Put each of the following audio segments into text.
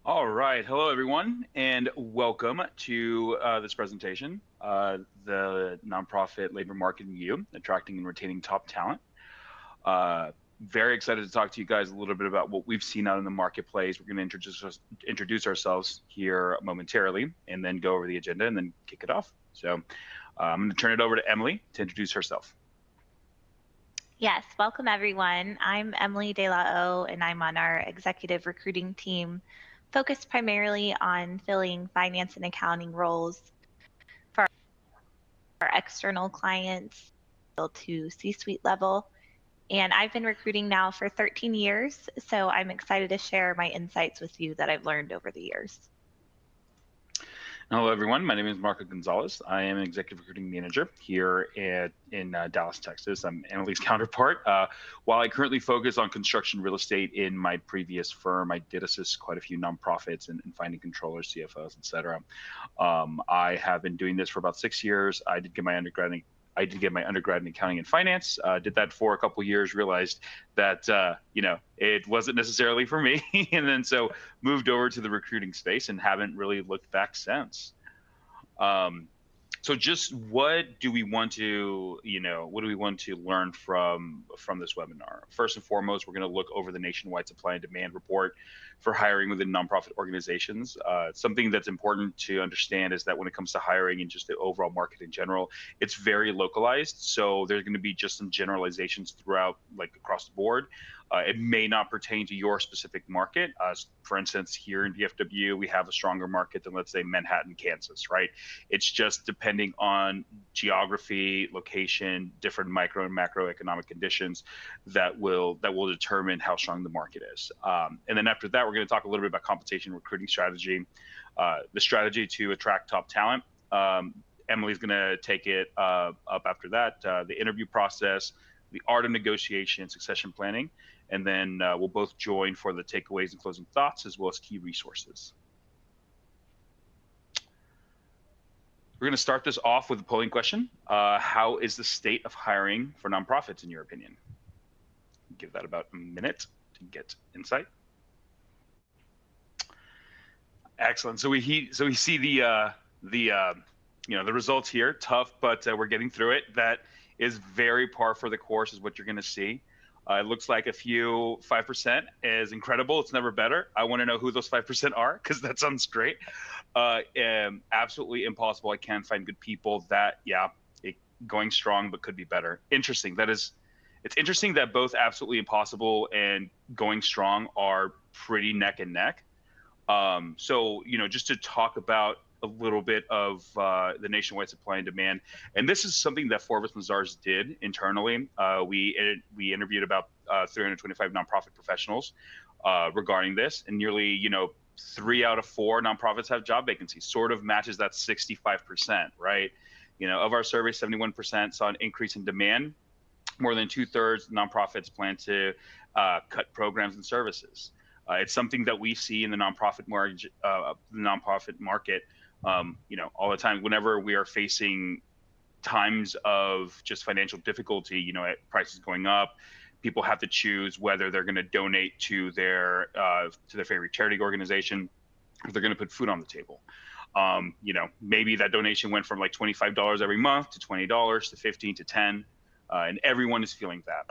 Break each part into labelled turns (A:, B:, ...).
A: All right. Hello, everyone, and welcome to this presentation, the Nonprofit Labor Market View, Attracting and Retaining Top Talent. Very excited to talk to you guys a little bit about what we've seen out in the marketplace. We're going to introduce ourselves here momentarily, and then go over the agenda and then kick it off. So I'm going to turn it over to Emily to introduce herself.
B: Yes, welcome everyone. I'm Emily De La O, and I'm on our executive recruiting team, focused primarily on filling finance and accounting roles for our external clients to C-suite level. And I've been recruiting now for 13 years, so I'm excited to share my insights with you that I've learned over the years.
A: Hello, everyone. My name is Marco Gonzalez. I am an executive recruiting manager here in Dallas, Texas. I'm Emily's counterpart. While I currently focus on construction real estate in my previous firm, I did assist quite a few nonprofits in finding controllers, CFOs, et cetera. I have been doing this for about 6 years. I did get my undergrad in accounting and finance. Did that for a couple of years. Realized that it wasn't necessarily for me, and then so moved over to the recruiting space and haven't really looked back since. So just what do we want to learn from this webinar? First and foremost, we're going to look over the nationwide supply and demand report for hiring within nonprofit organizations. Something that's important to understand is that when it comes to hiring and just the overall market in general, it's very localized. So there's going to be just some generalizations throughout, like across the board. It may not pertain to your specific market. For instance, here in DFW, we have a stronger market than, let's say, Manhattan, Kansas, right? It's just depending on geography, location, different micro and macroeconomic conditions that will determine how strong the market is. And then after that, we're going to talk a little bit about compensation and recruiting strategy, the strategy to attract top talent. Emily's going to take it up after that, the interview process, the art of negotiation, succession planning, and then we'll both join for the takeaways and closing thoughts, as well as key resources. We're going to start this off with a polling question. How is the state of hiring for nonprofits, in your opinion? Give that about a minute to get insight. Excellent. So we see the results here. Tough, but we're getting through it. That is very par for the course, is what you're going to see. It looks like a few 5% is incredible. It's never better. I want to know who those 5% are, because that sounds great. Absolutely impossible. I can't find good people. That, going strong, but could be better. Interesting. It's interesting that both absolutely impossible and going strong are pretty neck and neck. So, just to talk about a little bit of the nationwide supply and demand. And this is something that Forbes Mazars did internally. We interviewed about 325 nonprofit professionals regarding this, and nearly 3 out of 4 nonprofits have job vacancies. Sort of matches that 65%, right? Of our survey, 71% saw an increase in demand. More than 2/3 nonprofits plan to cut programs and services. It's something that we see in the nonprofit market, all the time. Whenever we are facing times of just financial difficulty, prices going up, people have to choose whether they're going to donate to their favorite charity organization, or they're going to put food on the table. Maybe that donation went from like $25 every month to $20 to $15 to $10, and everyone is feeling that.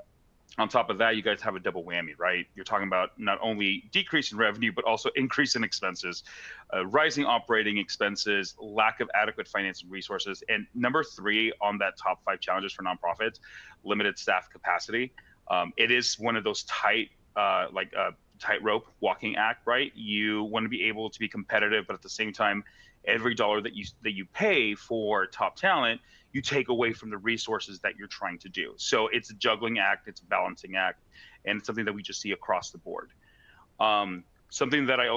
A: On top of that, you guys have a double whammy, right? You're talking about not only decrease in revenue, but also increase in expenses, rising operating expenses, lack of adequate financing resources. And number 3 on that top 5 challenges for nonprofits, limited staff capacity. It is one of those tightrope walking act, right? You want to be able to be competitive, but at the same time, every dollar that you pay for top talent, you take away from the resources that you're trying to do. So it's a juggling act, it's a balancing act, and it's something that we just see across the board. Something that I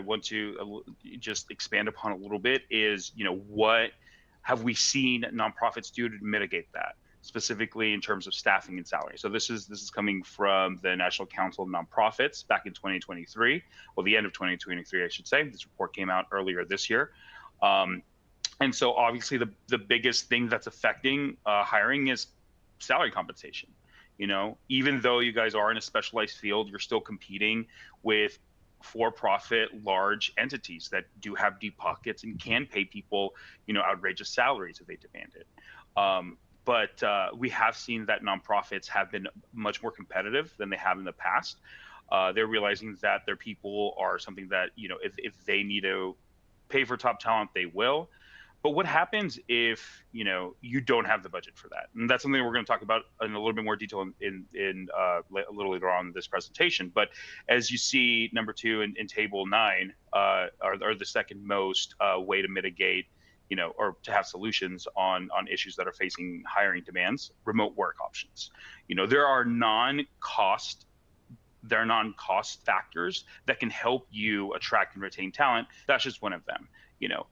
A: want to just expand upon a little bit is, what have we seen nonprofits do to mitigate that, specifically in terms of staffing and salary? So this is coming from the National Council of Nonprofits back in 2023, well, the end of 2023, I should say. This report came out earlier this year. And so obviously the biggest thing that's affecting hiring is salary compensation. Even though you guys are in a specialized field, you're still competing with for-profit large entities that do have deep pockets and can pay people, outrageous salaries if they demand it. But we have seen that nonprofits have been much more competitive than they have in the past. They're realizing that their people are something that, if they need to pay for top talent, they will. But what happens if you don't have the budget for that? And that's something we're going to talk about in a little bit more detail in a little later on in this presentation. But as you see, number two in table 9 are the second most way to mitigate, or to have solutions on issues that are facing hiring demands: remote work options. There are non-cost factors that can help you attract and retain talent. That's just one of them.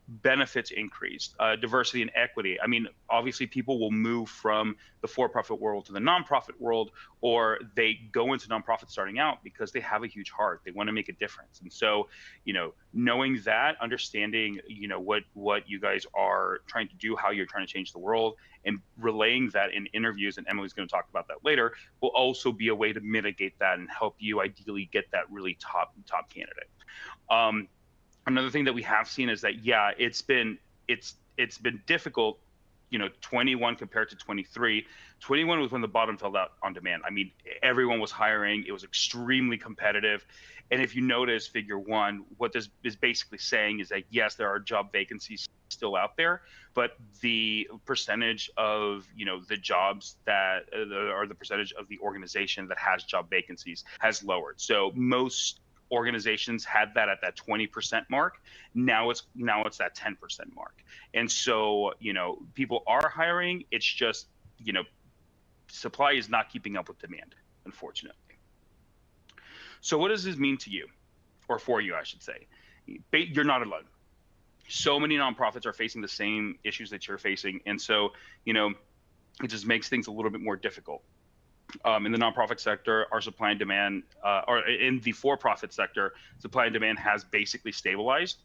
A: Benefits increased, diversity and equity. I mean, obviously people will move from the for-profit world to the nonprofit world, or they go into nonprofit starting out because they have a huge heart. They want to make a difference. And so, knowing that, understanding, what you guys are trying to do, how you're trying to change the world, and relaying that in interviews, and Emily's going to talk about that later, will also be a way to mitigate that and help you ideally get that really top candidate. Another thing that we have seen is that, it's been difficult. 21 compared to 23. 21 was when the bottom fell out on demand. I mean, everyone was hiring. It was extremely competitive. And if you notice figure 1, what this is basically saying is that, yes, there are job vacancies still out there, but the percentage of, the jobs that or the percentage of the organization that has job vacancies has lowered. So most organizations had that at that 20% mark. Now it's that 10% mark. And so, people are hiring. It's just, supply is not keeping up with demand, unfortunately. So what does this mean to you, or for you, I should say? You're not alone. So many nonprofits are facing the same issues that you're facing. And so, it just makes things a little bit more difficult. In the nonprofit sector, our supply and demand, or in the for-profit sector, supply and demand has basically stabilized.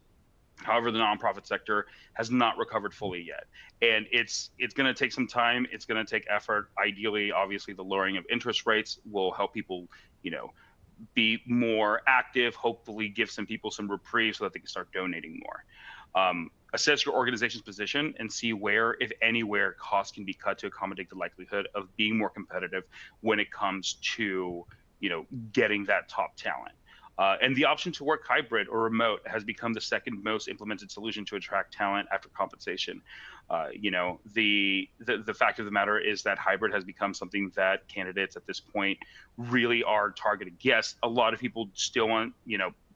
A: However, the nonprofit sector has not recovered fully yet. And it's going to take some time. It's going to take effort. Ideally, obviously, the lowering of interest rates will help people, be more active, hopefully give some people some reprieve so that they can start donating more. Assess your organization's position and see where, if anywhere, costs can be cut to accommodate the likelihood of being more competitive when it comes to, getting that top talent. And the option to work hybrid or remote has become the second most implemented solution to attract talent after compensation. The fact of the matter is that hybrid has become something that candidates at this point really are targeting. Yes, a lot of people still want,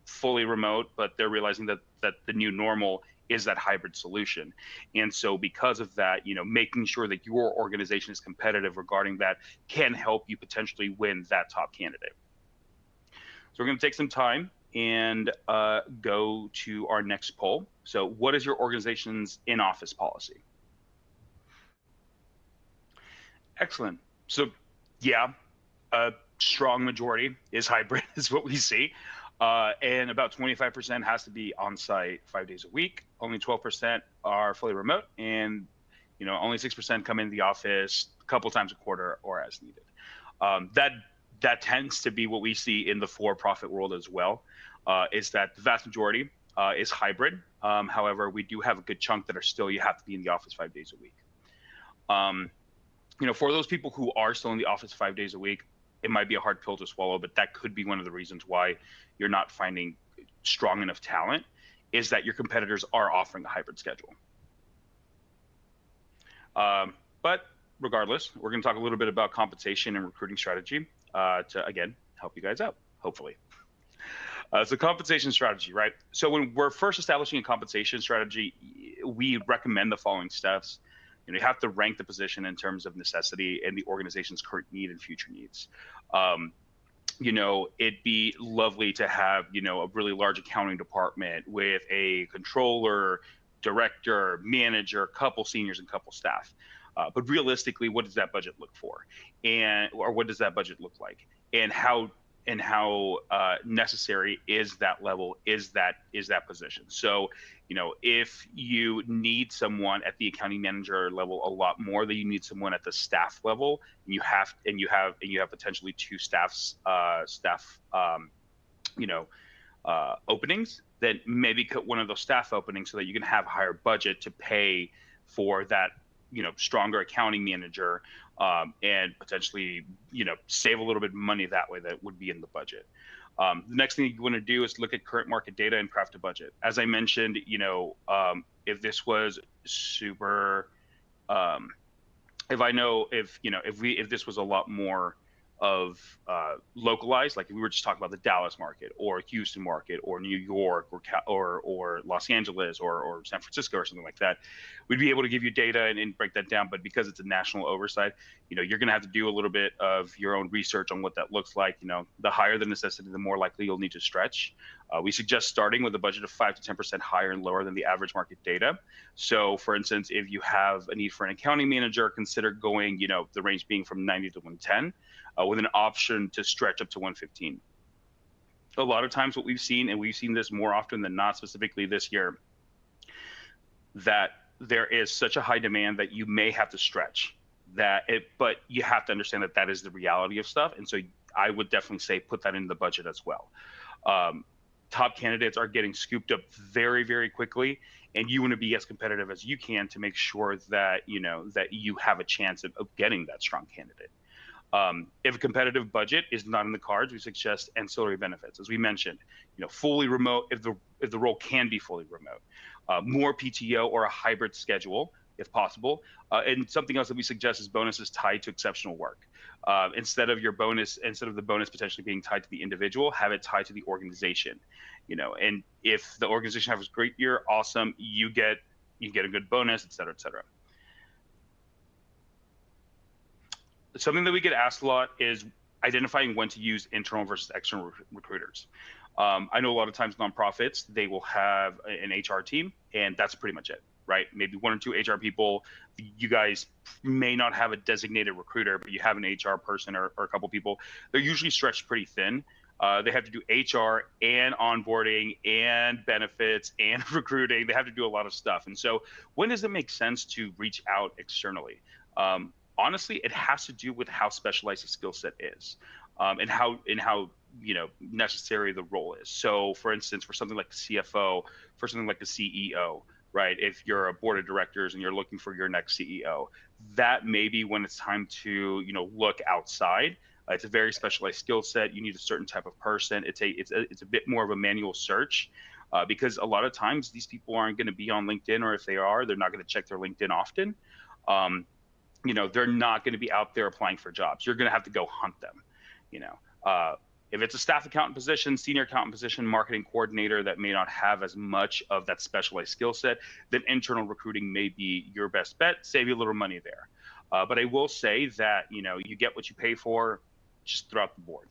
A: fully remote, but they're realizing that the new normal is that hybrid solution. And so because of that, making sure that your organization is competitive regarding that can help you potentially win that top candidate. So we're going to take some time and go to our next poll. So what is your organization's in-office policy? Excellent. So a strong majority is hybrid is what we see. And about 25% has to be on site 5 days a week. Only 12% are fully remote, and only 6% come in the office a couple times a quarter or as needed. That tends to be what we see in the for-profit world as well. Is that the vast majority is hybrid. However, we do have a good chunk that are still, you have to be in the office 5 days a week. For those people who are still in the office 5 days a week, it might be a hard pill to swallow, but that could be one of the reasons why you're not finding strong enough talent, is that your competitors are offering a hybrid schedule. But regardless, we're going to talk a little bit about compensation and recruiting strategy to, again, help you guys out, hopefully. So compensation strategy, right? So when we're first establishing a compensation strategy, we recommend the following steps. You have to rank the position in terms of necessity and the organization's current need and future needs. It'd be lovely to have, a really large accounting department with a controller, director, manager, couple seniors, and couple staff. But realistically, what does that budget look for? Or what does that budget look like? And how necessary is that level, is that position? So, if you need someone at the accounting manager level a lot more than you need someone at the staff level, and you have potentially two openings, then maybe cut one of those staff openings so that you can have a higher budget to pay for that, stronger accounting manager, and potentially, save a little bit of money that way that would be in the budget. The next thing you want to do is look at current market data and craft a budget. As I mentioned, if this was super, um, if this was a lot more of localized, like if we were just talking about the Dallas market or Houston market or New York or Los Angeles or San Francisco or something like that, we'd be able to give you data and break that down. But because it's a national oversight, you're going to have to do a little bit of your own research on what that looks like. The higher the necessity, the more likely you'll need to stretch. We suggest starting with a budget of 5 to 10% higher and lower than the average market data. So, for instance, if you have a need for an accounting manager, consider going, the range being from 90 to 110, with an option to stretch up to 115. A lot of times, what we've seen, and we've seen this more often than not, specifically this year, that there is such a high demand that you may have to stretch but you have to understand that that is the reality of stuff. And so I would definitely say put that in the budget as well. Top candidates are getting scooped up very, very quickly, and you want to be as competitive as you can to make sure that that you have a chance of getting that strong candidate. If a competitive budget is not in the cards, we suggest ancillary benefits, as we mentioned. Fully remote if the role can be fully remote, more PTO or a hybrid schedule if possible, and something else that we suggest is bonuses tied to exceptional work. Instead of the bonus potentially being tied to the individual, have it tied to the organization. And if the organization has a great year, awesome, you get a good bonus, et cetera, et cetera. Something that we get asked a lot is identifying when to use internal versus external recruiters. I know a lot of times nonprofits, they will have an HR team, and that's pretty much it, right? Maybe one or two HR people. You guys may not have a designated recruiter, but you have an HR person or a couple people. They're usually stretched pretty thin. They have to do HR and onboarding and benefits and recruiting. They have to do a lot of stuff. And so when does it make sense to reach out externally? Honestly, it has to do with how specialized the skill set is, and how necessary the role is. So, for instance, for something like the CFO, for something like the CEO, right? If you're a board of directors and you're looking for your next CEO, that may be when it's time to look outside. It's a very specialized skill set. You need a certain type of person. It's a bit more of a manual search. Because a lot of times these people aren't going to be on LinkedIn, or if they are, they're not going to check their LinkedIn often. They're not going to be out there applying for jobs. You're going to have to go hunt them. If it's a staff accountant position, senior accountant position, marketing coordinator that may not have as much of that specialized skill set, then internal recruiting may be your best bet. Save you a little money there. But I will say that, you get what you pay for just throughout the board.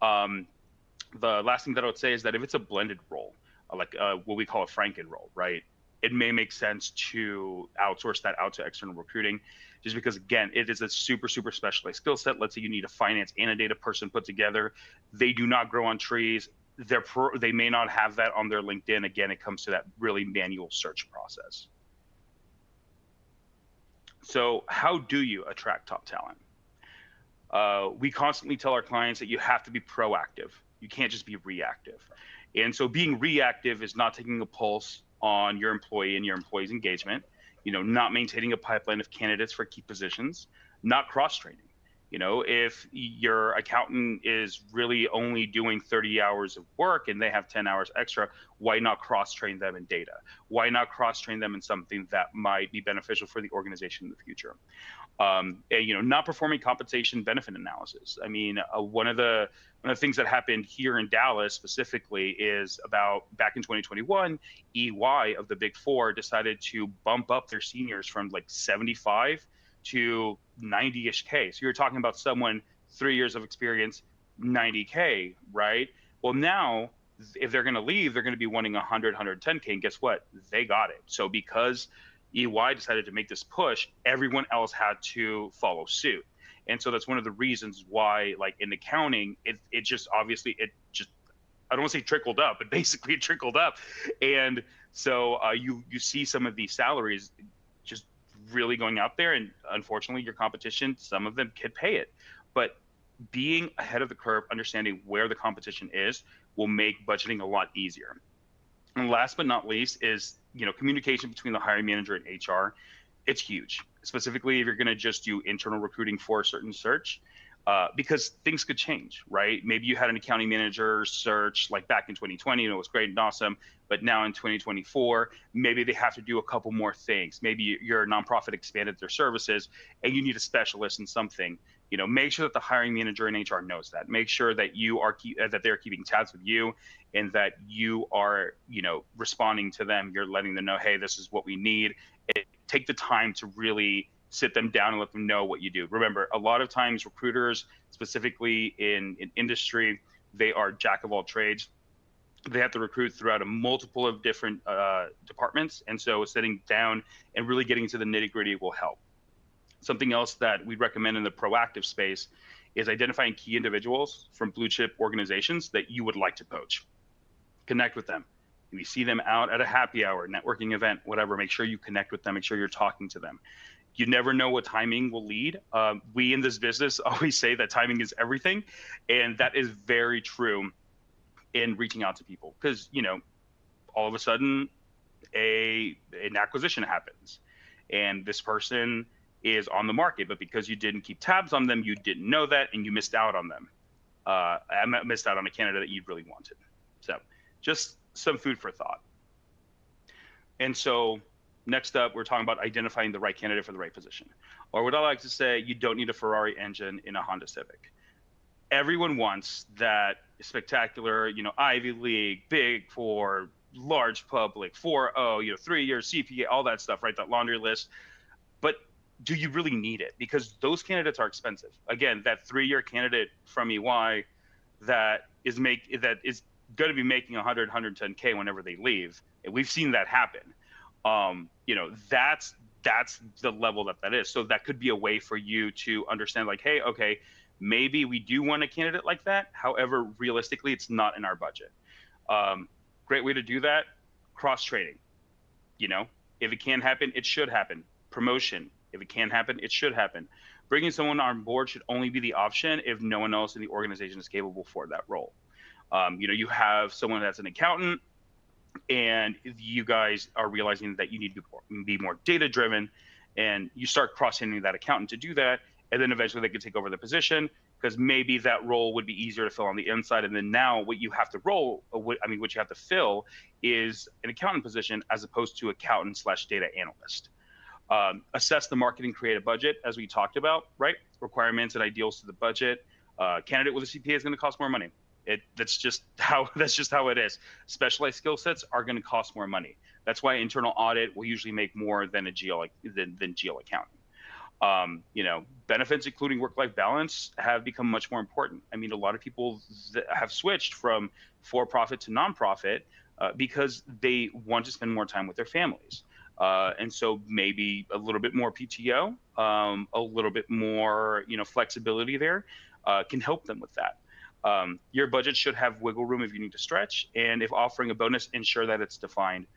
A: The last thing that I would say is that if it's a blended role, like what we call a Franken role, right? It may make sense to outsource that out to external recruiting, just because, again, it is a super, super specialized skill set. Let's say you need a finance and a data person put together. They do not grow on trees. They may not have that on their LinkedIn. Again, it comes to that really manual search process. So how do you attract top talent? We constantly tell our clients that you have to be proactive. You can't just be reactive. And so being reactive is not taking a pulse on your employee and your employee's engagement, not maintaining a pipeline of candidates for key positions, not cross-training. If your accountant is really only doing 30 hours of work and they have 10 hours extra, why not cross-train them in data? Why not cross-train them in something that might be beneficial for the organization in the future? Not performing compensation benefit analysis. I mean, one of the things that happened here in Dallas specifically is about back in 2021, EY of the Big Four decided to bump up their seniors from like 75 to 90-ish K. So you're talking about someone 3 years of experience, 90K, right? Well, now if they're going to leave, they're going to be wanting 100, 110K. And guess what? They got it. So because EY decided to make this push, everyone else had to follow suit. And so that's one of the reasons why, like in accounting, it just I don't want to say trickled up, but basically it trickled up. And so you see some of these salaries just really going out there, and unfortunately your competition, some of them could pay it. But being ahead of the curve, understanding where the competition is, will make budgeting a lot easier. And last but not least is, communication between the hiring manager and HR. It's huge, specifically if you're going to just do internal recruiting for a certain search, because things could change, right? Maybe you had an accounting manager search like back in 2020 and it was great and awesome, but now in 2024, maybe they have to do a couple more things. Maybe your nonprofit expanded their services and you need a specialist in something. Make sure that the hiring manager and HR knows that. Make sure that that they're keeping tabs with you, and that you are, responding to them. You're letting them know, hey, this is what we need. Take the time to really sit them down and let them know what you do. Remember, a lot of times recruiters, specifically in industry, they are jack of all trades. They have to recruit throughout a multiple of different departments. And so sitting down and really getting to the nitty gritty will help. Something else that we recommend in the proactive space is identifying key individuals from blue chip organizations that you would like to poach. Connect with them. If you see them out at a happy hour, networking event, whatever, make sure you connect with them. Make sure you're talking to them. You never know what timing will lead. We in this business always say that timing is everything. And that is very true in reaching out to people, because, all of a sudden an acquisition happens and this person is on the market, but because you didn't keep tabs on them, you didn't know that, and you missed out on them. I missed out on a candidate that you really wanted. So just some food for thought. And so next up, we're talking about identifying the right candidate for the right position. Or what I like to say, you don't need a Ferrari engine in a Honda Civic. Everyone wants that spectacular, Ivy League, Big Four, large public, 4.0, 3 year CPA, all that stuff, right? That laundry list. But do you really need it? Because those candidates are expensive. Again, that 3-year candidate from EY that is going to be making 100, 110K whenever they leave. And we've seen that happen. That's the level that is. So that could be a way for you to understand, like, hey, okay, maybe we do want a candidate like that. However, realistically, it's not in our budget. Great way to do that, cross-training. If it can happen, it should happen. Promotion. If it can happen, it should happen. Bringing someone on board should only be the option if no one else in the organization is capable for that role. You have someone that's an accountant, and you guys are realizing that you need to be more data driven, and you start cross-training that accountant to do that, and then eventually they could take over the position, because maybe that role would be easier to fill on the inside. And then now what you have to what you have to fill is an accountant position as opposed to accountant/data analyst. Assess the market and create a budget, as we talked about, right? Requirements and ideals to the budget. Candidate with a CPA is going to cost more money. That's just how it is. Specialized skill sets are going to cost more money. That's why internal audit will usually make more than a GL accounting. Benefits, including work-life balance, have become much more important. I mean, a lot of people have switched from for-profit to nonprofit because they want to spend more time with their families. And so maybe a little bit more PTO, a little bit more, flexibility there can help them with that. Your budget should have wiggle room if you need to stretch, and if offering a bonus, ensure that it's defined.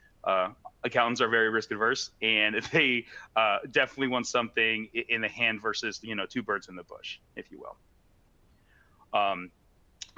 A: Accountants are very risk adverse, and they definitely want something in the hand versus, two birds in the bush, if you will.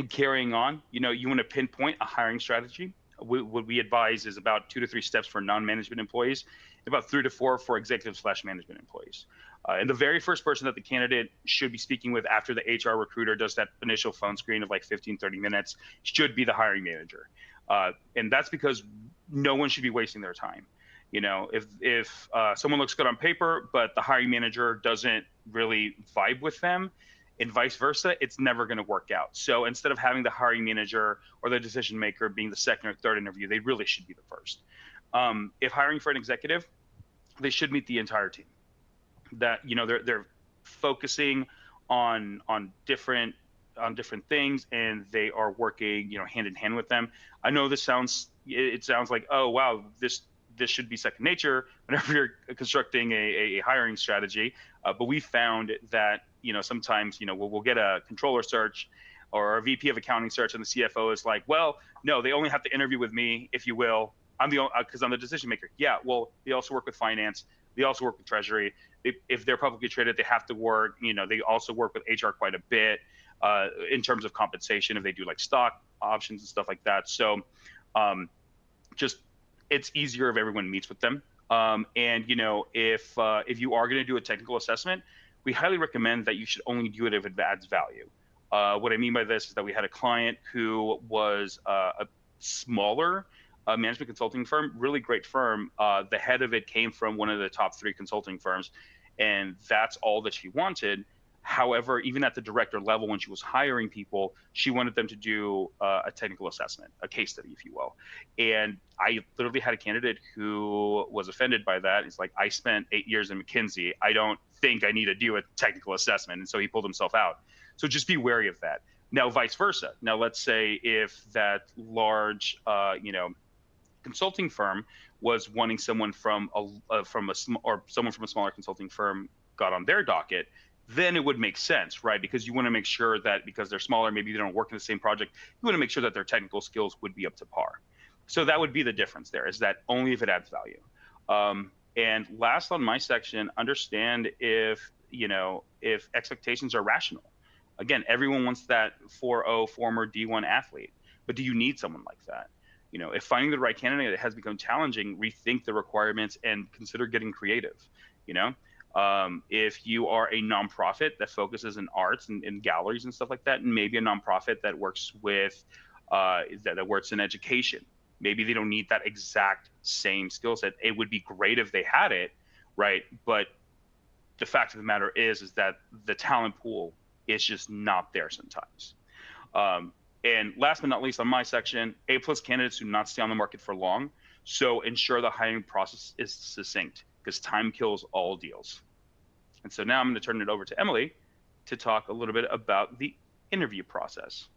A: Carrying on, you want to pinpoint a hiring strategy. What we advise is about 2 to 3 steps for non-management employees, about 3 to 4 for executive/management employees. And the very first person that the candidate should be speaking with after the HR recruiter does that initial phone screen of like 15, 30 minutes should be the hiring manager. And that's because no one should be wasting their time. If someone looks good on paper, but the hiring manager doesn't really vibe with them, and vice versa, it's never going to work out. So instead of having the hiring manager or the decision maker being the second or third interview, they really should be the first. If hiring for an executive, they should meet the entire team. That they're focusing on different things, and they are working hand in hand with them. I know it sounds like, oh wow, this should be second nature whenever you're constructing a hiring strategy, but we found that sometimes we'll get a controller search or a VP of accounting search, and the CFO is like, well, no, they only have to interview with me, if you will. Because I'm the decision maker. Yeah, well, they also work with finance. They also work with treasury. If they're publicly traded, they have to work. They also work with HR quite a bit in terms of compensation if they do like stock options and stuff like that. So um, just it's easier if everyone meets with them. And if you are going to do a technical assessment, we highly recommend that you should only do it if it adds value. What I mean by this is that we had a client who was a smaller management consulting firm, really great firm. The head of it came from one of the top 3 consulting firms, and that's all that she wanted. However, even at the director level, when she was hiring people, she wanted them to do a technical assessment, a case study, if you will. And I literally had a candidate who was offended by that. He's like, I spent 8 years in McKinsey. I don't think I need to do a technical assessment. And so he pulled himself out. So just be wary of that. Now, vice versa. Now, let's say if that large, consulting firm was wanting someone from someone from a smaller consulting firm got on their docket, then it would make sense, right? Because you want to make sure that because they're smaller, maybe they don't work in the same project, you want to make sure that their technical skills would be up to par. So that would be the difference there, is that only if it adds value. And last on my section, understand if expectations are rational. Again, everyone wants that 4.0 former D1 athlete, but do you need someone like that? If finding the right candidate has become challenging, rethink the requirements and consider getting creative. If you are a nonprofit that focuses in arts and galleries and stuff like that, and maybe a nonprofit that works with that works in education, maybe they don't need that exact same skill set. It would be great if they had it, right? But the fact of the matter is that the talent pool is just not there sometimes. And last but not least on my section, A+ candidates do not stay on the market for long. So ensure the hiring process is succinct, because time kills all deals. And so now I'm going to turn it over to Emily to talk a little bit about the interview process.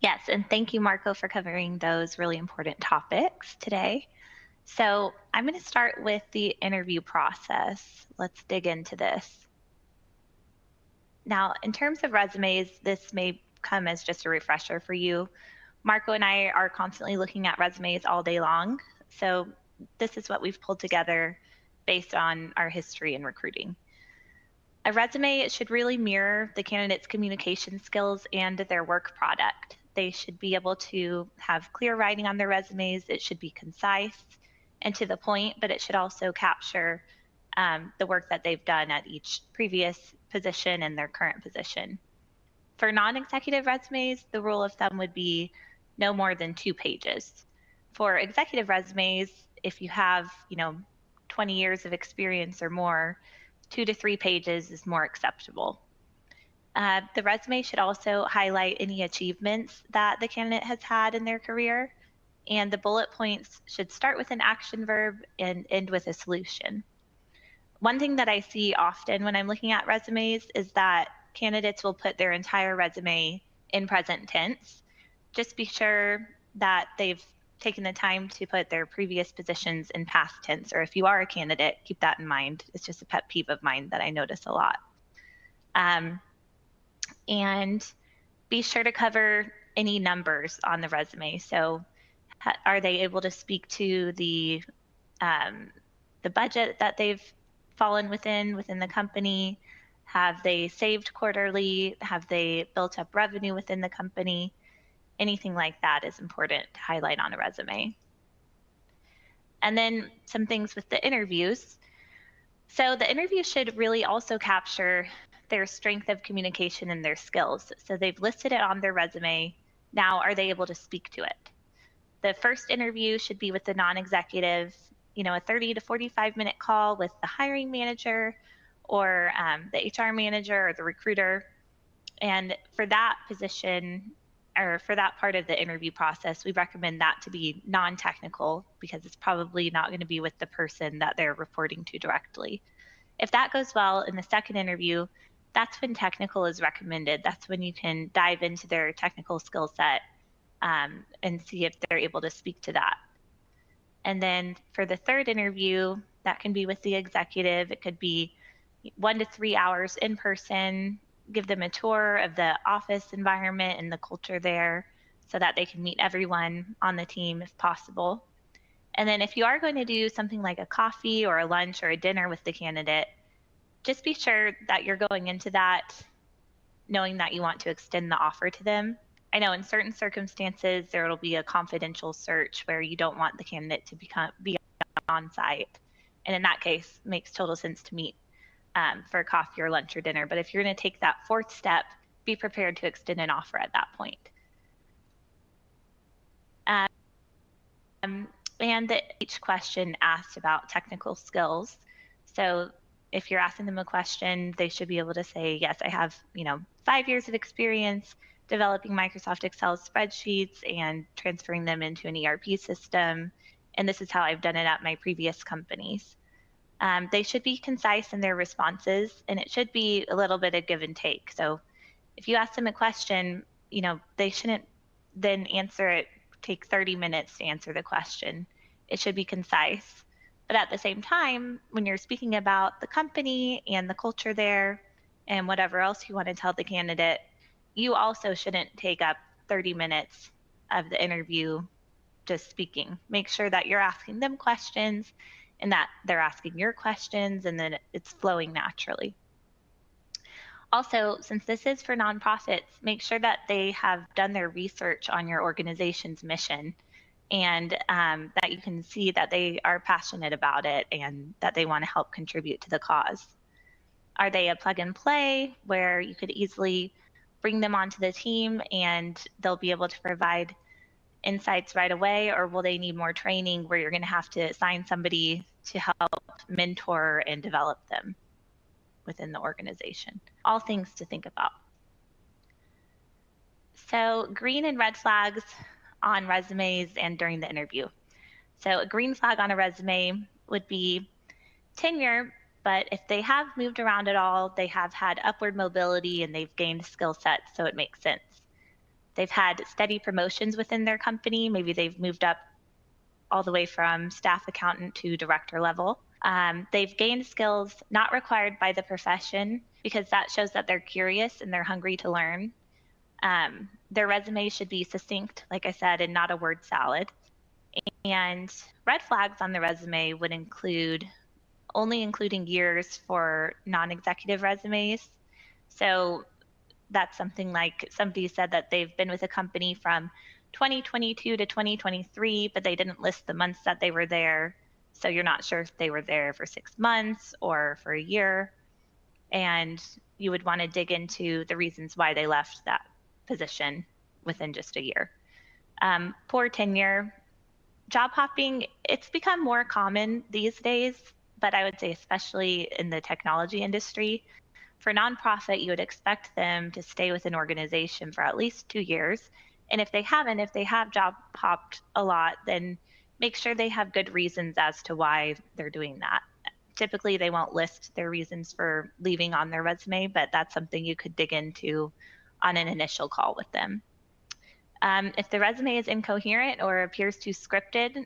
B: Yes, and thank you, Marco, for covering those really important topics today. So I'm going to start with the interview process. Let's dig into this. Now, in terms of resumes, this may come as just a refresher for you. Marco and I are constantly looking at resumes all day long. So this is what we've pulled together based on our history in recruiting. A resume should really mirror the candidate's communication skills and their work product. They should be able to have clear writing on their resumes. It should be concise and to the point, but it should also capture the work that they've done at each previous position and their current position. For non-executive resumes, the rule of thumb would be no more than 2 pages. For executive resumes, if you have, 20 years of experience or more, 2 to 3 pages is more acceptable. The resume should also highlight any achievements that the candidate has had in their career, and the bullet points should start with an action verb and end with a solution. One thing that I see often when I'm looking at resumes is that candidates will put their entire resume in present tense. Just be sure that they've taken the time to put their previous positions in past tense, or if you are a candidate, keep that in mind. It's just a pet peeve of mine that I notice a lot. And be sure to cover any numbers on the resume. So are they able to speak to the budget that they've fallen within the company? Have they saved quarterly? Have they built up revenue within the company? Anything like that is important to highlight on a resume. And then some things with the interviews. So the interview should really also capture their strength of communication and their skills. So they've listed it on their resume. Now, are they able to speak to it? The first interview should be with the non-executive, a 30 to 45-minute call with the hiring manager or the HR manager or the recruiter. And for that position, or for that part of the interview process, we recommend that to be non-technical, because it's probably not going to be with the person that they're reporting to directly. If that goes well in the second interview, that's when technical is recommended. That's when you can dive into their technical skill set and see if they're able to speak to that. And then for the third interview, that can be with the executive. It could be 1 to 3 hours in person, give them a tour of the office environment and the culture there so that they can meet everyone on the team if possible. And then if you are going to do something like a coffee or a lunch or a dinner with the candidate, just be sure that you're going into that knowing that you want to extend the offer to them I know in certain circumstances there will be a confidential search where you don't want the candidate to be on site, and in that case, makes total sense to meet for coffee or lunch or dinner. But if you're going to take that fourth step, be prepared to extend an offer at that point. Um, and each question asked about technical skills. So if you're asking them a question, they should be able to say, yes, I have, 5 years of experience developing Microsoft Excel spreadsheets and transferring them into an ERP system. And this is how I've done it at my previous companies. They should be concise in their responses, and it should be a little bit of give and take. So if you ask them a question, they shouldn't then take 30 minutes to answer the question. It should be concise. But at the same time, when you're speaking about the company and the culture there and whatever else you want to tell the candidate, you also shouldn't take up 30 minutes of the interview just speaking. Make sure that you're asking them questions and that they're asking your questions and then it's flowing naturally. Also, since this is for nonprofits, make sure that they have done their research on your organization's mission and that you can see that they are passionate about it and that they want to help contribute to the cause. Are they a plug and play where you could easily bring them onto the team and they'll be able to provide insights right away, or will they need more training where you're going to have to assign somebody to help mentor and develop them within the organization? All things to think about. So green and red flags on resumes and during the interview. So a green flag on a resume would be tenure, but if they have moved around at all, they have had upward mobility and they've gained skill sets, so it makes sense. They've had steady promotions within their company. Maybe they've moved up all the way from staff accountant to director level. They've gained skills not required by the profession because that shows that they're curious and they're hungry to learn. Their resume should be succinct, like I said, and not a word salad. And red flags on the resume would include only including years for non-executive resumes. So that's something like somebody said that they've been with a company from 2022 to 2023, but they didn't list the months that they were there. So you're not sure if they were there for 6 months or for a year. And you would want to dig into the reasons why they left that position within just a year. Poor tenure. Job hopping, it's become more common these days, but I would say especially in the technology industry. For nonprofit, you would expect them to stay with an organization for at least 2 years. And if they have job hopped a lot, then make sure they have good reasons as to why they're doing that. Typically, they won't list their reasons for leaving on their resume, but that's something you could dig into on an initial call with them. If the resume is incoherent or appears too scripted,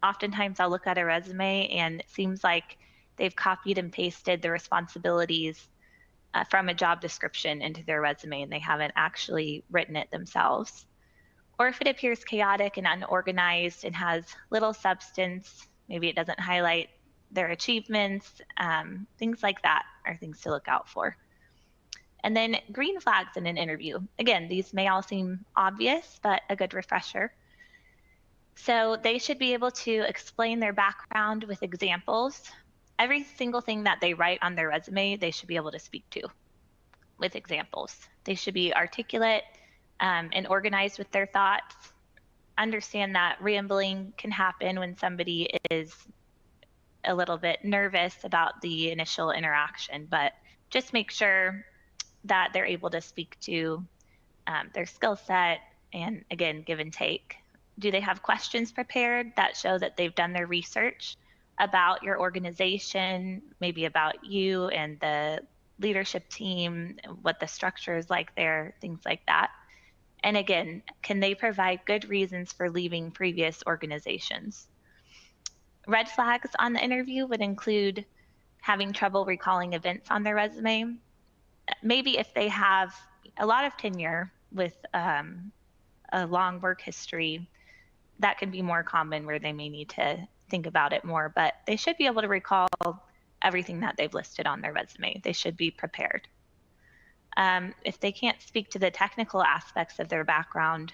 B: oftentimes I'll look at a resume and it seems like they've copied and pasted the responsibilities from a job description into their resume and they haven't actually written it themselves. Or if it appears chaotic and unorganized and has little substance, maybe it doesn't highlight their achievements, things like that are things to look out for. And then green flags in an interview. Again, these may all seem obvious, but a good refresher. So they should be able to explain their background with examples. Every single thing that they write on their resume, they should be able to speak to with examples. They should be articulate and organized with their thoughts. Understand that rambling can happen when somebody is a little bit nervous about the initial interaction, but just make sure that they're able to speak to their skill set and, again, give and take. Do they have questions prepared that show that they've done their research about your organization, maybe about you and the leadership team, what the structure is like there, things like that? And again, can they provide good reasons for leaving previous organizations? Red flags on the interview would include having trouble recalling events on their resume. Maybe if they have a lot of tenure with a long work history, that can be more common where they may need to think about it more, but they should be able to recall everything that they've listed on their resume. They should be prepared. If they can't speak to the technical aspects of their background,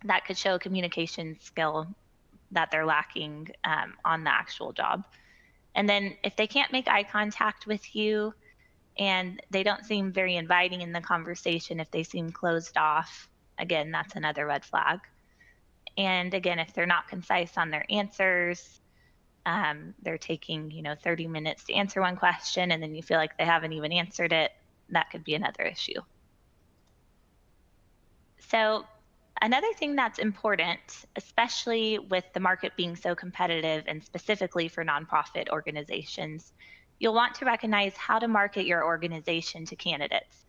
B: that could show a communication skill that they're lacking on the actual job. And then if they can't make eye contact with you and they don't seem very inviting in the conversation, if they seem closed off, again, that's another red flag. And again, if they're not concise on their answers, they're taking 30 minutes to answer one question and then you feel like they haven't even answered it, that could be another issue. So another thing that's important, especially with the market being so competitive and specifically for nonprofit organizations, you'll want to recognize how to market your organization to candidates.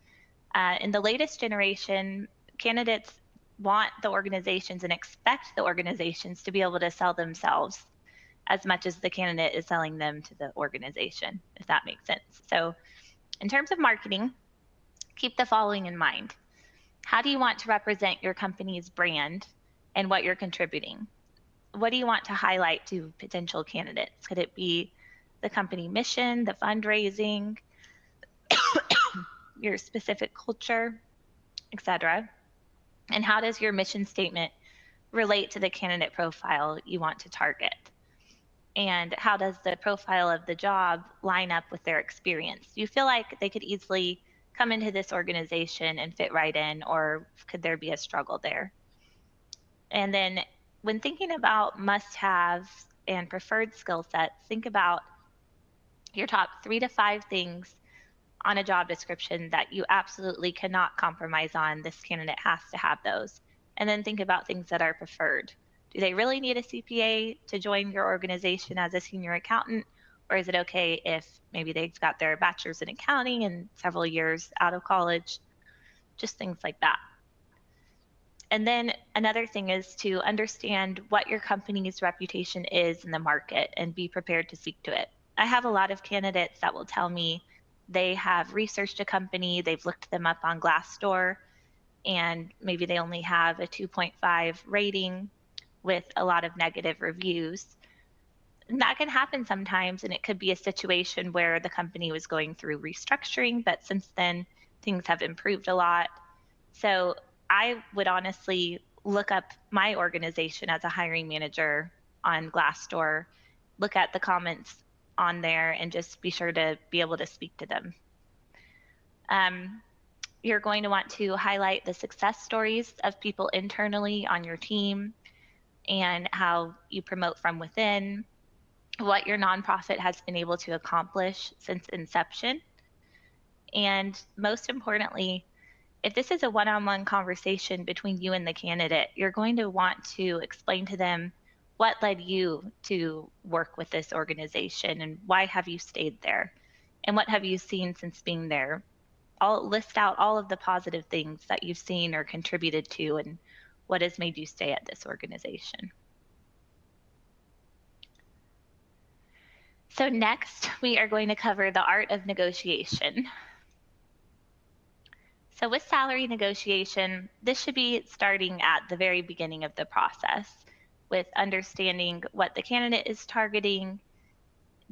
B: In the latest generation, candidates want the organizations and expect the organizations to be able to sell themselves as much as the candidate is selling them to the organization, if that makes sense. So, in terms of marketing, keep the following in mind. How do you want to represent your company's brand and what you're contributing? What do you want to highlight to potential candidates? Could it be the company mission, the fundraising, your specific culture, etc.? And how does your mission statement relate to the candidate profile you want to target? And how does the profile of the job line up with their experience? Do you feel like they could easily come into this organization and fit right in, or could there be a struggle there? And then when thinking about must haves and preferred skill sets, think about your top 3 to 5 things on a job description that you absolutely cannot compromise on. This candidate has to have those. And then think about things that are preferred. Do they really need a CPA to join your organization as a senior accountant? Or is it okay if maybe they've got their bachelor's in accounting and several years out of college? Just things like that. And then another thing is to understand what your company's reputation is in the market and be prepared to speak to it. I have a lot of candidates that will tell me they have researched a company, they've looked them up on Glassdoor, and maybe they only have a 2.5 rating with a lot of negative reviews. And that can happen sometimes, and it could be a situation where the company was going through restructuring, but since then things have improved a lot. So I would honestly look up my organization as a hiring manager on Glassdoor, look at the comments on there, and just be sure to be able to speak to them. You're going to want to highlight the success stories of people internally on your team and how you promote from within, what your nonprofit has been able to accomplish since inception. And most importantly, if this is a one-on-one conversation between you and the candidate, you're going to want to explain to them what led you to work with this organization and why have you stayed there and what have you seen since being there. I'll list out all of the positive things that you've seen or contributed to and what has made you stay at this organization. So next, we are going to cover the art of negotiation. So with salary negotiation, this should be starting at the very beginning of the process with understanding what the candidate is targeting,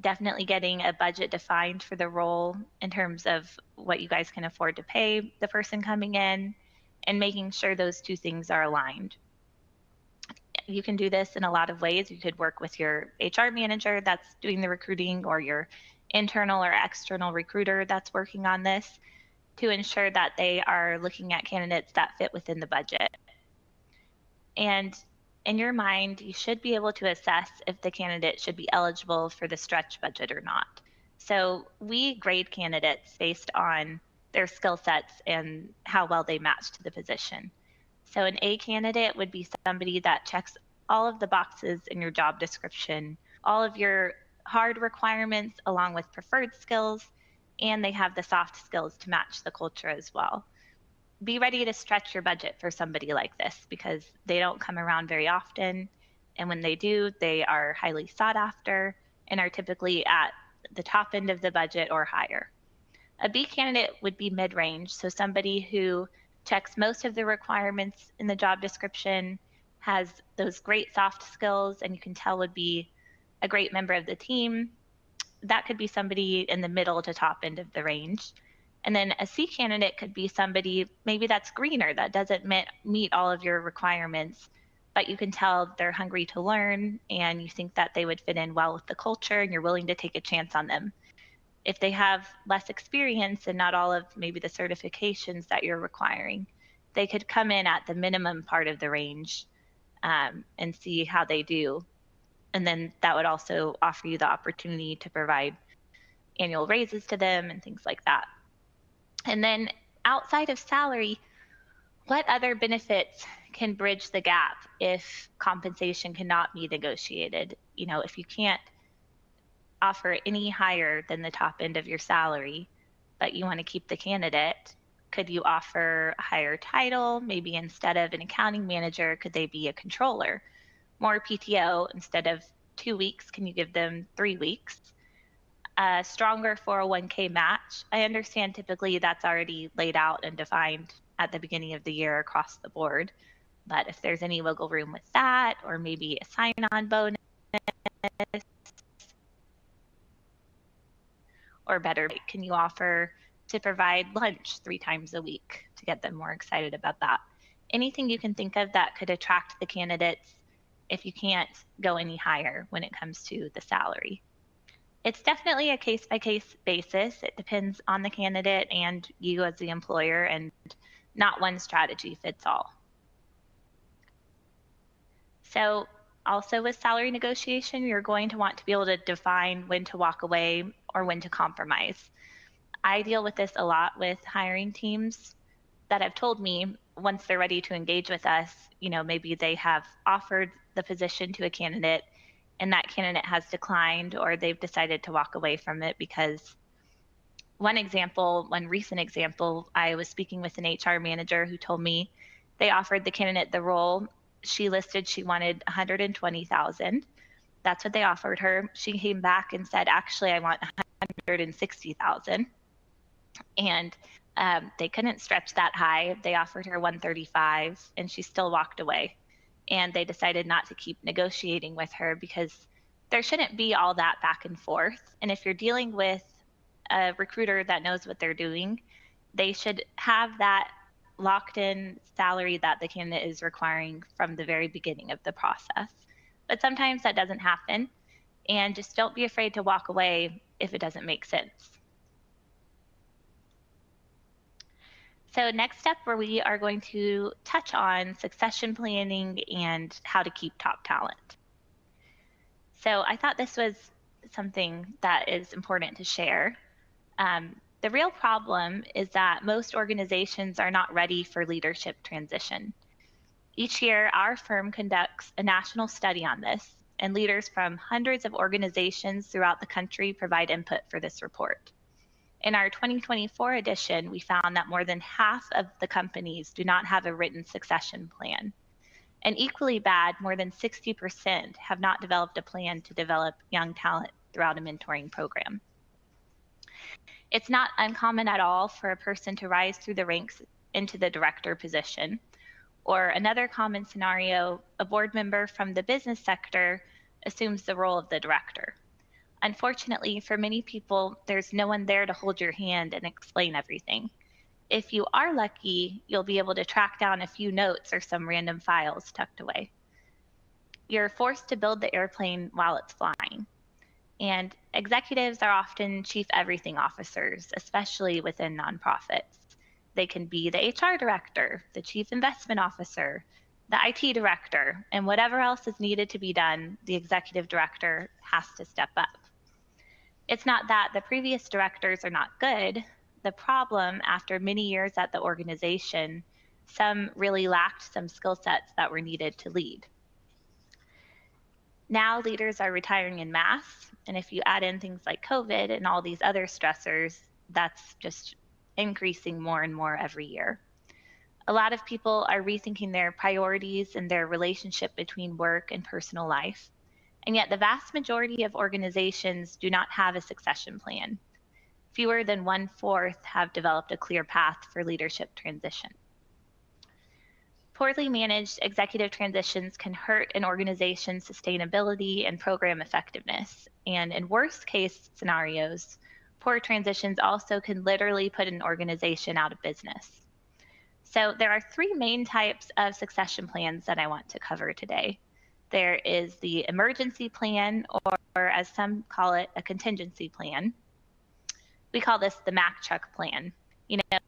B: definitely getting a budget defined for the role in terms of what you guys can afford to pay the person coming in, and making sure those two things are aligned. You can do this in a lot of ways. You could work with your HR manager that's doing the recruiting or your internal or external recruiter that's working on this to ensure that they are looking at candidates that fit within the budget. And in your mind, you should be able to assess if the candidate should be eligible for the stretch budget or not. So we grade candidates based on their skill sets and how well they match to the position. So an A candidate would be somebody that checks all of the boxes in your job description, all of your hard requirements along with preferred skills, and they have the soft skills to match the culture as well. Be ready to stretch your budget for somebody like this because they don't come around very often. And when they do, they are highly sought after and are typically at the top end of the budget or higher. A B candidate would be mid range, so somebody who checks most of the requirements in the job description, has those great soft skills, and you can tell would be a great member of the team. That could be somebody in the middle to top end of the range. And then a C candidate could be somebody maybe that's greener, that doesn't meet all of your requirements, but you can tell they're hungry to learn and you think that they would fit in well with the culture and you're willing to take a chance on them. If they have less experience and not all of maybe the certifications that you're requiring, they could come in at the minimum part of the range, and see how they do. And then that would also offer you the opportunity to provide annual raises to them and things like that. And then outside of salary, what other benefits can bridge the gap if compensation cannot be negotiated? If you can't offer any higher than the top end of your salary, but you want to keep the candidate, could you offer a higher title? Maybe instead of an accounting manager, could they be a controller? More PTO instead of 2 weeks, can you give them 3 weeks? A stronger 401k match. I understand typically that's already laid out and defined at the beginning of the year across the board. But if there's any wiggle room with that, or maybe a sign on bonus, or better, can you offer to provide lunch 3 times a week to get them more excited about that? Anything you can think of that could attract the candidates if you can't go any higher when it comes to the salary. It's definitely a case by case basis. It depends on the candidate and you as the employer, and not one strategy fits all. So, also with salary negotiation, you're going to want to be able to define when to walk away or when to compromise. I deal with this a lot with hiring teams that have told me once they're ready to engage with us, maybe they have offered the position to a candidate and that candidate has declined, or they've decided to walk away from it because one recent example, I was speaking with an HR manager who told me they offered the candidate the role. She listed she wanted 120,000. That's what they offered her. She came back and said, actually, I want 160,000. And they couldn't stretch that high. They offered her 135 and she still walked away. And they decided not to keep negotiating with her because there shouldn't be all that back and forth. And if you're dealing with a recruiter that knows what they're doing, they should have that locked in salary that the candidate is requiring from the very beginning of the process. But sometimes that doesn't happen. And just don't be afraid to walk away if it doesn't make sense. So next up, where we are going to touch on succession planning and how to keep top talent. So I thought this was something that is important to share. The real problem is that most organizations are not ready for leadership transition. Each year, our firm conducts a national study on this, and leaders from hundreds of organizations throughout the country provide input for this report. In our 2024 edition, we found that more than half of the companies do not have a written succession plan. And equally bad, more than 60% have not developed a plan to develop young talent throughout a mentoring program. It's not uncommon at all for a person to rise through the ranks into the director position. Or another common scenario, a board member from the business sector assumes the role of the director. Unfortunately, for many people, there's no one there to hold your hand and explain everything. If you are lucky, you'll be able to track down a few notes or some random files tucked away. You're forced to build the airplane while it's flying. And executives are often chief everything officers, especially within nonprofits. They can be the HR director, the chief investment officer, the IT director, and whatever else is needed to be done, the executive director has to step up. It's not that the previous directors are not good. The problem, after many years at the organization, some really lacked some skill sets that were needed to lead. Now leaders are retiring in mass, and if you add in things like COVID and all these other stressors, that's just increasing more and more every year. A lot of people are rethinking their priorities and their relationship between work and personal life. And yet the vast majority of organizations do not have a succession plan. Fewer than 1/4 have developed a clear path for leadership transition. Poorly managed executive transitions can hurt an organization's sustainability and program effectiveness. And in worst case scenarios, poor transitions also can literally put an organization out of business. So there are three main types of succession plans that I want to cover today. There is the emergency plan, or as some call it, a contingency plan. We call this the Mack truck plan. You know,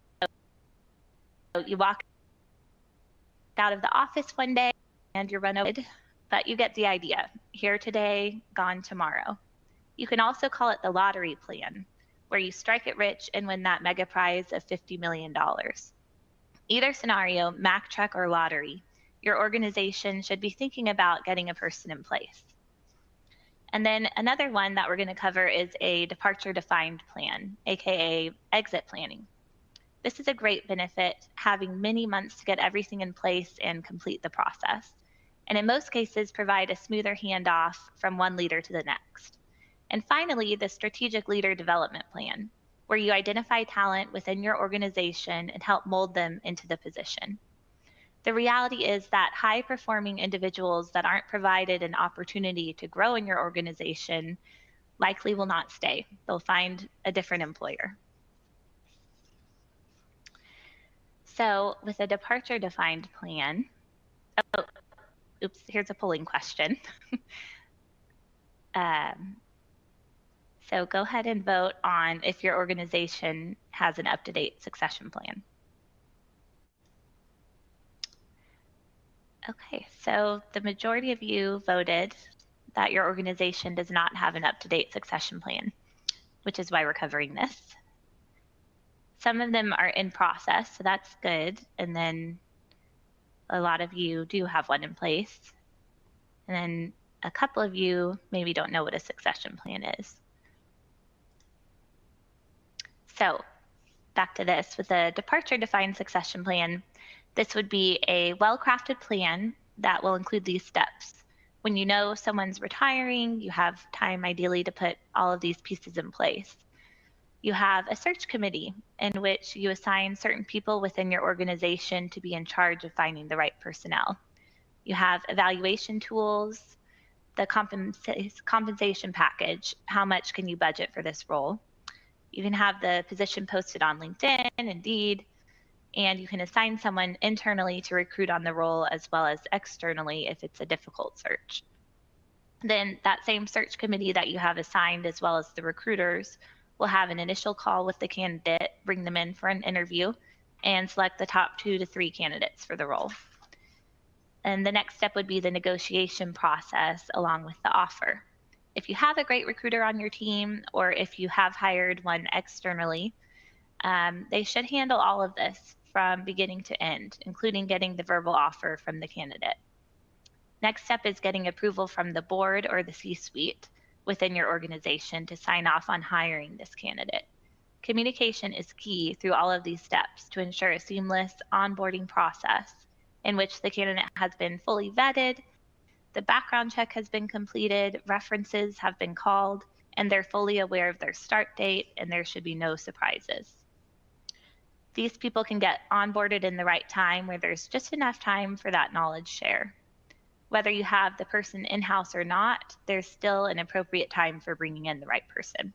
B: you walk out of the office one day and you're run over, but you get the idea. Here today, gone tomorrow. You can also call it the lottery plan, where you strike it rich and win that mega prize of $50 million. Either scenario, Mack truck or lottery, your organization should be thinking about getting a person in place. And then another one that we're going to cover is a departure defined plan, aka exit planning. This is a great benefit, having many months to get everything in place and complete the process, and in most cases provide a smoother handoff from one leader to the next. And finally, the strategic leader development plan, where you identify talent within your organization and help mold them into the position. The reality is that high performing individuals that aren't provided an opportunity to grow in your organization likely will not stay. They'll find a different employer. So with a departure defined plan, here's a polling question. So go ahead and vote on if your organization has an up-to-date succession plan. Okay, so the majority of you voted that your organization does not have an up-to-date succession plan, which is why we're covering this. Some of them are in process, so that's good. And then a lot of you do have one in place. And then a couple of you maybe don't know what a succession plan is. So back to this, with a departure defined succession plan, this would be a well-crafted plan that will include these steps. When you know someone's retiring, you have time ideally to put all of these pieces in place. You have a search committee in which you assign certain people within your organization to be in charge of finding the right personnel. You have evaluation tools, the compensation package, how much can you budget for this role? You can have the position posted on LinkedIn, Indeed, and you can assign someone internally to recruit on the role as well as externally if it's a difficult search. Then that same search committee that you have assigned, as well as the recruiters, will have an initial call with the candidate, bring them in for an interview, and select the top 2 to 3 candidates for the role. And the next step would be the negotiation process along with the offer. If you have a great recruiter on your team, or if you have hired one externally, they should handle all of this from beginning to end, including getting the verbal offer from the candidate. Next step is getting approval from the board or the C-suite within your organization to sign off on hiring this candidate. Communication is key through all of these steps to ensure a seamless onboarding process in which the candidate has been fully vetted, the background check has been completed, references have been called, and they're fully aware of their start date, and there should be no surprises. These people can get onboarded in the right time where there's just enough time for that knowledge share. Whether you have the person in-house or not, there's still an appropriate time for bringing in the right person.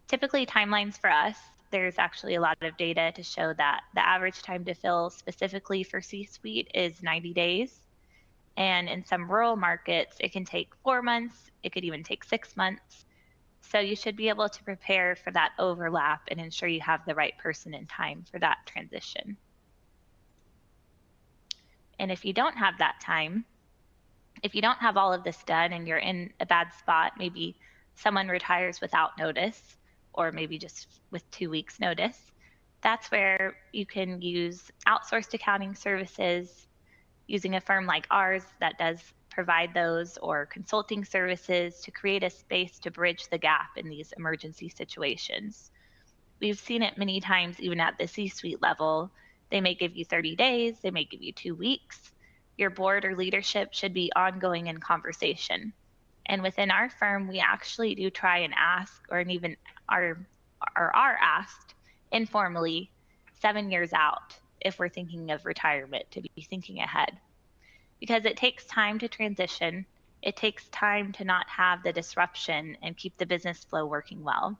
B: Typically, timelines for us, there's actually a lot of data to show that the average time to fill specifically for C-suite is 90 days. And in some rural markets, it can take 4 months, it could even take 6 months. So you should be able to prepare for that overlap and ensure you have the right person in time for that transition. And if you don't have that time, if you don't have all of this done and you're in a bad spot, maybe someone retires without notice, or maybe just with 2 weeks notice, that's where you can use outsourced accounting services, using a firm like ours that does provide those, or consulting services to create a space to bridge the gap in these emergency situations. We've seen it many times, even at the C-suite level. They may give you 30 days, they may give you 2 weeks. Your board or leadership should be ongoing in conversation. And within our firm, we actually do try and ask, or even are asked informally 7 years out if we're thinking of retirement, to be thinking ahead. Because it takes time to transition, it takes time to not have the disruption and keep the business flow working well.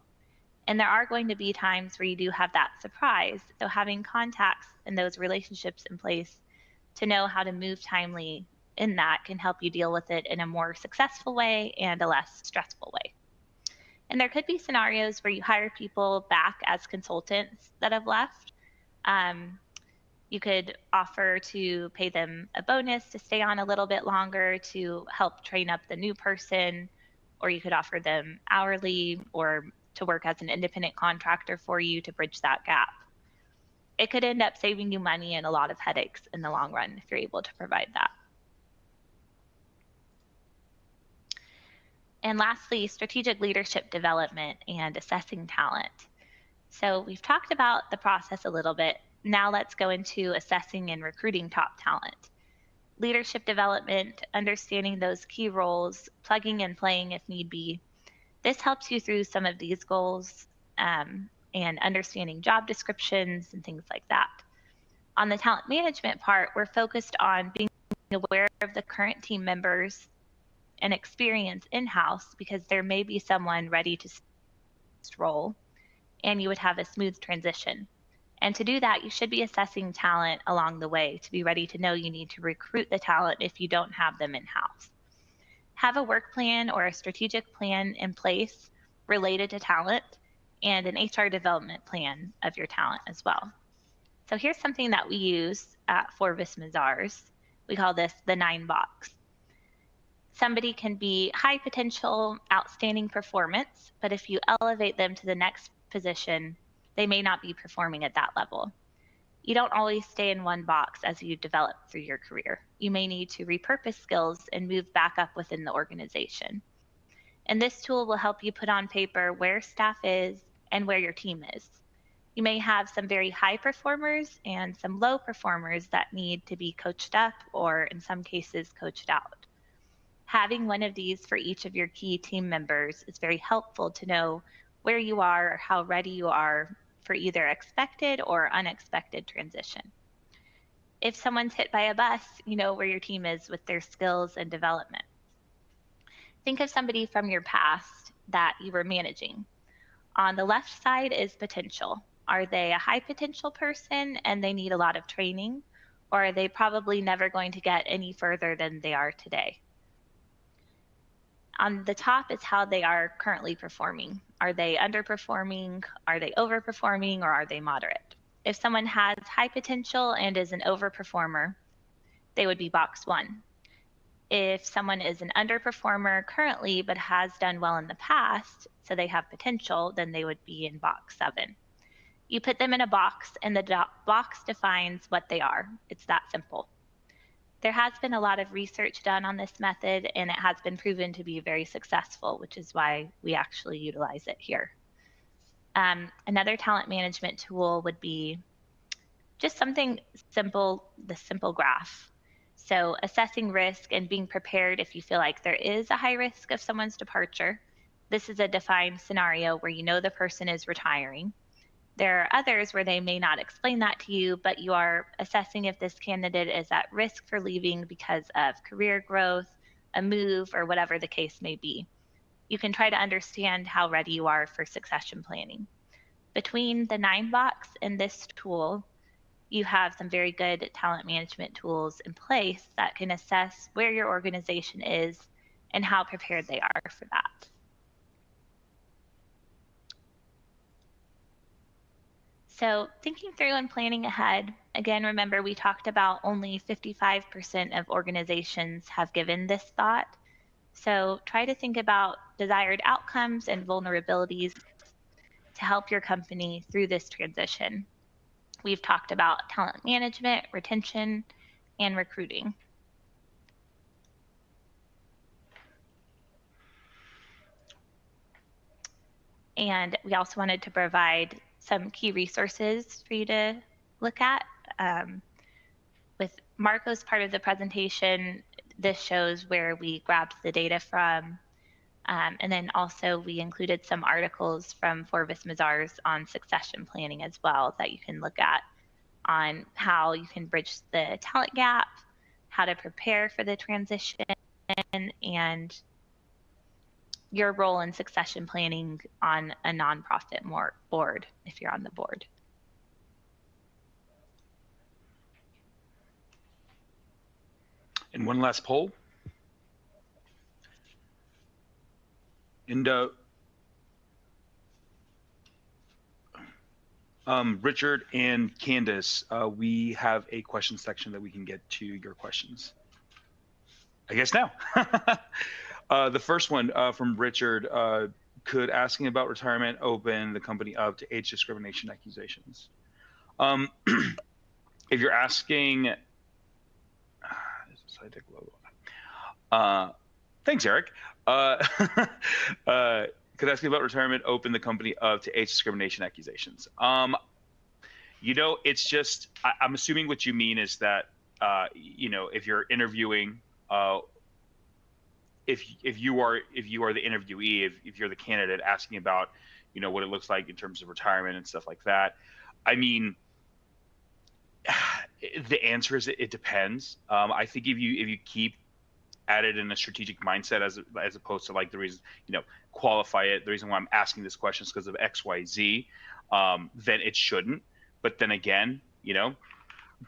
B: And there are going to be times where you do have that surprise. So having contacts and those relationships in place to know how to move timely in that can help you deal with it in a more successful way and a less stressful way. And there could be scenarios where you hire people back as consultants that have left. Um, you could offer to pay them a bonus to stay on a little bit longer to help train up the new person, or you could offer them hourly or to work as an independent contractor for you to bridge that gap. It could end up saving you money and a lot of headaches in the long run if you're able to provide that. And lastly, strategic leadership development and assessing talent. So we've talked about the process a little bit. Now let's go into assessing and recruiting top talent. Leadership development, understanding those key roles, plugging and playing if need be. This helps you through some of these goals and understanding job descriptions and things like that. On the talent management part, we're focused on being aware of the current team members and experience in-house because there may be someone ready to role and you would have a smooth transition. And to do that, you should be assessing talent along the way to be ready to know you need to recruit the talent if you don't have them in-house. Have a work plan or a strategic plan in place related to talent and an HR development plan of your talent as well. So here's something that we use at Forvis Mazars. We call this the 9 box. Somebody can be high potential, outstanding performance, but if you elevate them to the next position, they may not be performing at that level. You don't always stay in one box as you develop through your career. You may need to repurpose skills and move back up within the organization. And this tool will help you put on paper where staff is and where your team is. You may have some very high performers and some low performers that need to be coached up or, in some cases, coached out. Having one of these for each of your key team members is very helpful to know where you are or how ready you are for either expected or unexpected transition. If someone's hit by a bus, you know where your team is with their skills and development. Think of somebody from your past that you were managing. On the left side is potential. Are they a high potential person and they need a lot of training, or are they probably never going to get any further than they are today? On the top is how they are currently performing. Are they underperforming? Are they overperforming? Or are they moderate? If someone has high potential and is an overperformer, they would be box 1. If someone is an underperformer currently but has done well in the past, so they have potential, then they would be in box 7. You put them in a box and the box defines what they are. It's that simple. There has been a lot of research done on this method and it has been proven to be very successful, which is why we actually utilize it here. Another talent management tool would be just something simple, the simple graph. So assessing risk and being prepared if you feel like there is a high risk of someone's departure. This is a defined scenario where you know the person is retiring. There are others where they may not explain that to you, but you are assessing if this candidate is at risk for leaving because of career growth, a move, or whatever the case may be. You can try to understand how ready you are for succession planning. Between the 9 box and this tool, you have some very good talent management tools in place that can assess where your organization is and how prepared they are for that. So thinking through and planning ahead, again, remember we talked about only 55% of organizations have given this thought. So try to think about desired outcomes and vulnerabilities to help your company through this transition. We've talked about talent management, retention, and recruiting. And we also wanted to provide some key resources for you to look at. With Marco's part of the presentation, this shows where we grabbed the data from. And then also we included some articles from Forvis Mazars on succession planning as well that you can look at on how you can bridge the talent gap, how to prepare for the transition, and your role in succession planning on a nonprofit board, if you're on the board.
A: And one last poll. And Richard and Candace, we have a question section that we can get to your questions. I guess now. The first one from Richard, could asking about retirement open the company up to age discrimination accusations? If you're asking, thanks, Eric. Could asking about retirement open the company up to age discrimination accusations? It's just, I'm assuming what you mean is that, if you're interviewing, if you are the interviewee, if you're the candidate asking about, what it looks like in terms of retirement and stuff like that. I mean, the answer is it depends. I think if you keep at it in a strategic mindset as opposed to like the reason, qualify it. The reason why I'm asking this question is because of X, Y, Z. Then it shouldn't. But then again,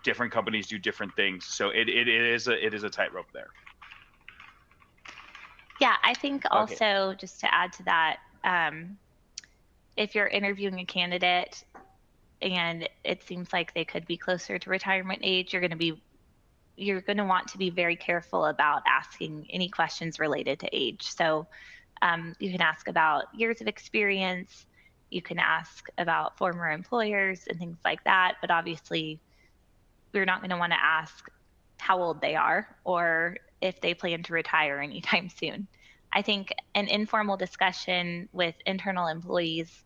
A: different companies do different things. So it is a tightrope there.
B: Yeah, I think also just to add to that, if you're interviewing a candidate and it seems like they could be closer to retirement age, you're going to want to be very careful about asking any questions related to age. So you can ask about years of experience, you can ask about former employers and things like that, but obviously we're not going to want to ask how old they are or if they plan to retire anytime soon. I think an informal discussion with internal employees,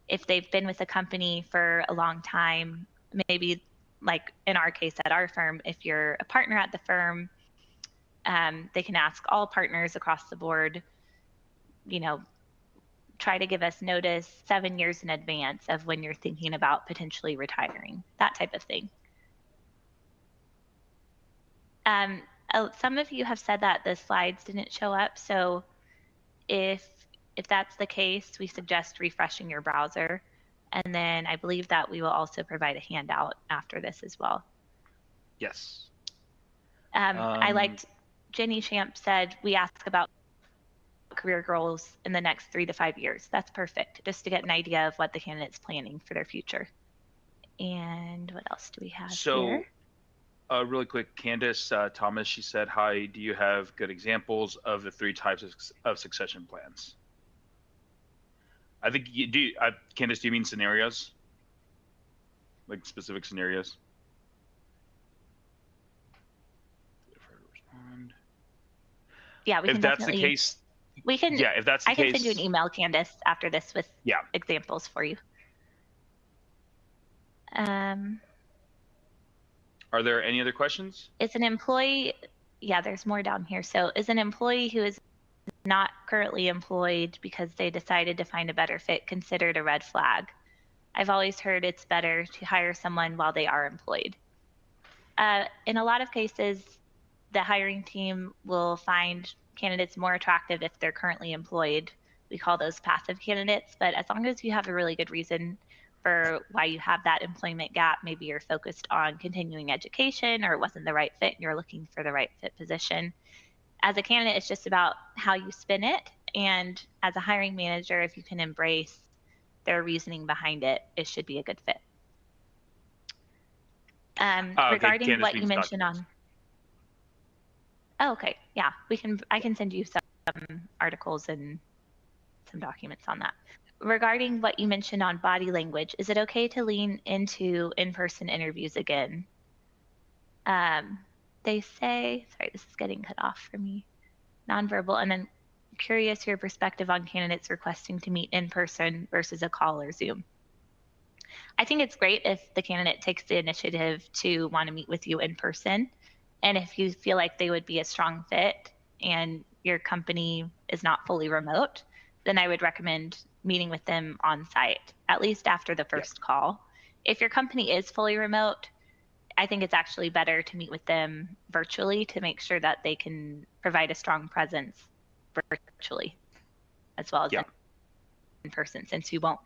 B: if they've been with a company for a long time, maybe like in our case at our firm, if you're a partner at the firm, they can ask all partners across the board, try to give us notice 7 years in advance of when you're thinking about potentially retiring, that type of thing. Some of you have said that the slides didn't show up. So if that's the case, we suggest refreshing your browser. And then I believe that we will also provide a handout after this as well.
A: Yes.
B: I liked Jenny Champ said, we ask about career goals in the next 3 to 5 years. That's perfect, just to get an idea of what the candidate's planning for their future. And what else do we have here?
A: Really quick, Candace Thomas, she said, hi, do you have good examples of the 3 types of succession plans? I think you do. Candace, do you mean scenarios? Like specific scenarios?
B: Yeah, we can.
A: If that's the case,
B: we can.
A: Yeah, if that's the
B: case, I can send you an email, Candace, after this with examples for you.
A: Are there any other questions?
B: Is an employee? Yeah, there's more down here. So, is an employee who is not currently employed because they decided to find a better fit considered a red flag? I've always heard it's better to hire someone while they are employed. In a lot of cases, the hiring team will find candidates more attractive if they're currently employed. We call those passive candidates, but as long as you have a really good reason for why you have that employment gap, maybe you're focused on continuing education or it wasn't the right fit and you're looking for the right fit position. As a candidate, it's just about how you spin it. And as a hiring manager, if you can embrace their reasoning behind it, it should be a good fit. Regarding what you mentioned on... Oh, okay. Yeah, I can send you some articles and some documents on that. Regarding what you mentioned on body language, is it okay to lean into in-person interviews again? They say, sorry, this is getting cut off for me, nonverbal, and then curious your perspective on candidates requesting to meet in person versus a call or Zoom. I think it's great if the candidate takes the initiative to want to meet with you in person. And if you feel like they would be a strong fit and your company is not fully remote, then I would recommend meeting with them on site, at least after the first call. If your company is fully remote, I think it's actually better to meet with them virtually to make sure that they can provide a strong presence virtually as well as
A: Yeah.
B: in person, since we won't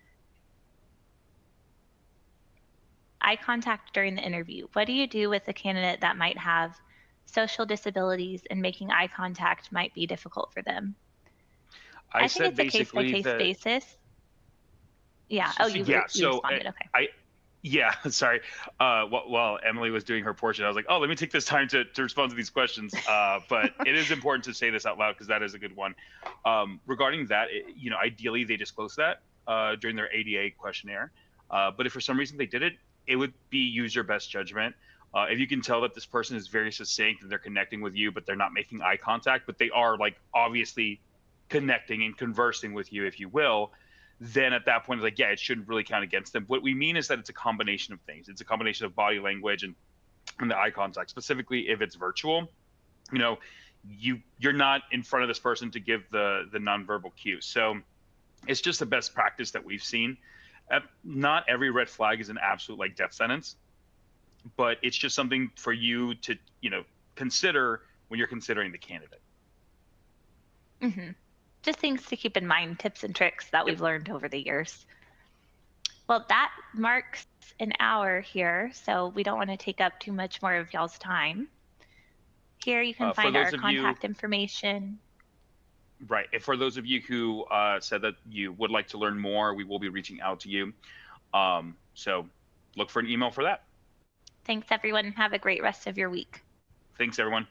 B: eye contact during the interview. What do you do with a candidate that might have social disabilities and making eye contact might be difficult for them?
A: I
B: I think
A: said
B: it's a case by
A: basically
B: case
A: that.
B: basis. Yeah. Oh,
A: Yeah.
B: you
A: So
B: responded. Okay.
A: yeah, sorry. While Emily was doing her portion, I was like, oh, let me take this time to respond to these questions. But it is important to say this out loud because that is a good one. Regarding that, ideally they disclose that during their ADA questionnaire. But if for some reason they did it, it would be use your best judgment. If you can tell that this person is very succinct and they're connecting with you, but they're not making eye contact, but they are like obviously connecting and conversing with you, if you will, then at that point, it's like, yeah, it shouldn't really count against them. What we mean is that it's a combination of things. It's a combination of body language and the eye contact. Specifically, if it's virtual, you know, you're not in front of this person to give the nonverbal cues. So it's just the best practice that we've seen. Not every red flag is an absolute like death sentence, but it's just something for you to consider when you're considering the candidate.
B: Hmm. Just things to keep in mind, tips and tricks that
A: Yep.
B: we've learned over the years. Well, that marks an hour here, so we don't want to take up too much more of y'all's time. Here you can
A: For
B: find our
A: those of you
B: contact information.
A: Right. And for those of you who said that you would like to learn more, we will be reaching out to you. So look for an email for that.
B: Thanks, everyone. Have a great rest of your week.
A: Thanks, everyone.